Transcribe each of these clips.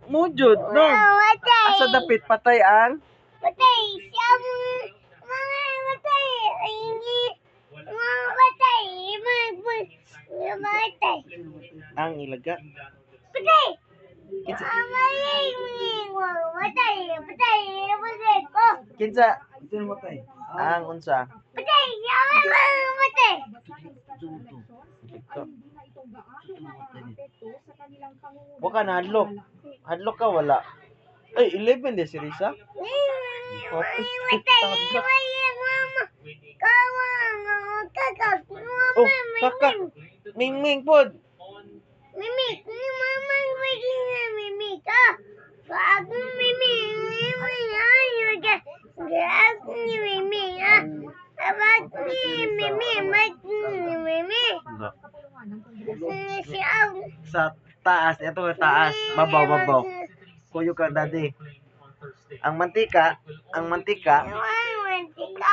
Mujud, no? Asa dapit patay ang? Patay. Siya mga matay. Ini. Mga matay. Matay. Ang ilaga. Patay. Kinsa? Amalay. Matay. Patay. Patay ko. Kinsa? Ang unsa? Patay. Siya mga matay. Wa ka na hadlok. Hadlok ka wala. Ay, 11 de si Risa. Matay. Mama. Kawang. Kakak. Oh, kakak. Ming pod. Mimik, ni mama maging mimik ah. Aku mimik, ayo ga. Aku ni mimik ah. Abang ni mimik, mak ni mimik. Siap. Sa taas, ito sa taas. Babaw. Kuyo ka daddy. Ang mantika. Mantika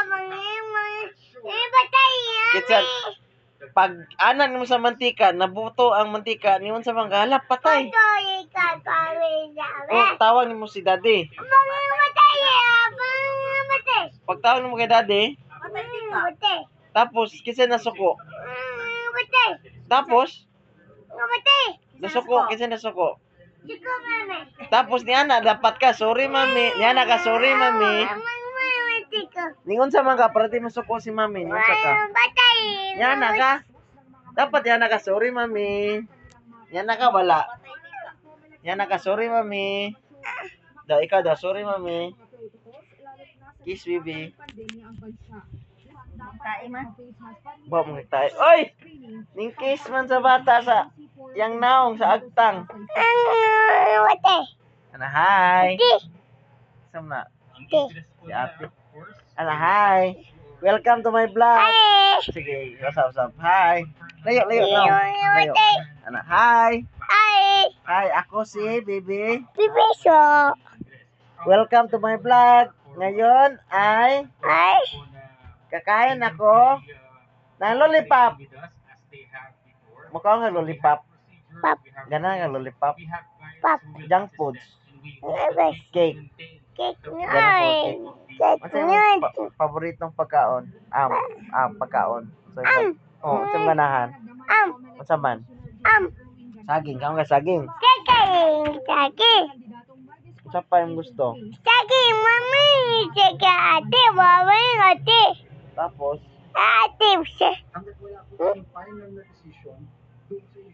mangimang. Patay ya. Kitsa, pag anan mo sa mantika, nabuto ang mantika, niyon sa manggalap, patay. Patay ka kami sabi. Oh, tawag mo si daddy. Abang matay abang matay. Pag tawag mo kay daddy, Patay. tapos kinsa nasuko. Patay. Tapos, Patay. nasuko, kinsa nasuko. Chico mami. Tapos ni ana dapat ka, sorry mami. Ni ana ka, sorry mami. Ningon sa mga para di masuko si mami, ningon sa ka. Patay. Ni ana ka. Dapat ni ana ka, sorry mami. Ni ana ka wala. Ni ana ka, sorry mami. Ikaw daw, sorry mami. Kiss baby. Ba mo tayo. Oy! Ning kiss man sa bata sa yang naong sa agtang. Patay. Ana hi. Sama. Si ate. Ana hi. Welcome to my vlog. Hi. Sige, what's up? Hi. Layo now. Layo. Patay. Ana hi. Hi. Hi, ako si baby. Pipiso. Welcome to my vlog. Ngayon ay Hi. kakain ako ng lollipop. Mukha nga lollipop. Pap. Gana nga lollipop. Pap. Junk foods. Cake. Cake Ganun nyoy. po, Cake Ano yung nyoy. paboritong pagkaon? Pagkaon. So, sa ganahan. Unsa man? Saging, kaon ka saging. Cake. Unsa pa yung gusto? Cake, mami. Cake ate. Mami ate. Tapos, Ate.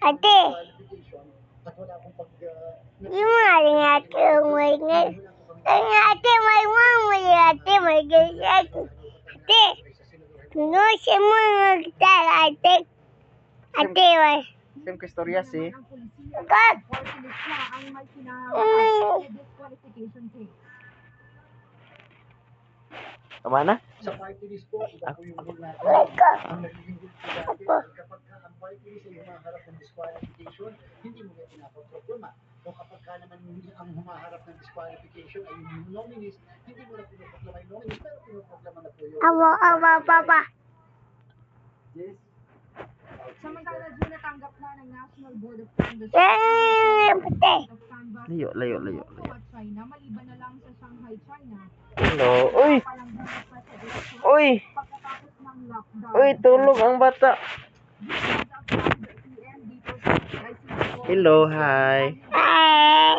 Ate. Yung aling ate umingin. Ang ate may mama. Ate may ganyan. Ate. Tuno siya mo magtal. Ate. Ate may. same kastorya si Kak. Tama na? Sa party list po, iba po yung rule natin. Ika. Ang nagiging rule po natin, kapag ka ang party list ay humaharap ng disqualification, hindi mo yan pinapaproblema. O kapag ka naman ang humaharap ng disqualification ay yung nominees, hindi mo na pinaproblema yung nominees, pero pinaproblema na po yun. Awa, papa. Samantala, June natanggap na ng National Board of Canvassers Pate. of Canvas Layo. at China, maliban na lang sa Shanghai, China. Hello. Uy! Palang bukas pa sa eleksyon Uy! pagkatapos ng lockdown. Uy, tulog ang bata. PM dito sa ICC. Hello, hi. Hi.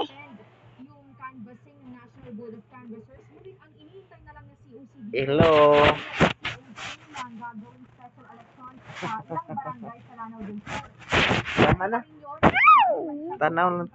Yung canvassing ng National Board of Canvassers, ngunit ang inihintay na lang na COCD. Hello. Ang gagawing special election sa ilang barangay sa Lanao del Sur. Tama na. Yun, Tanaw lang.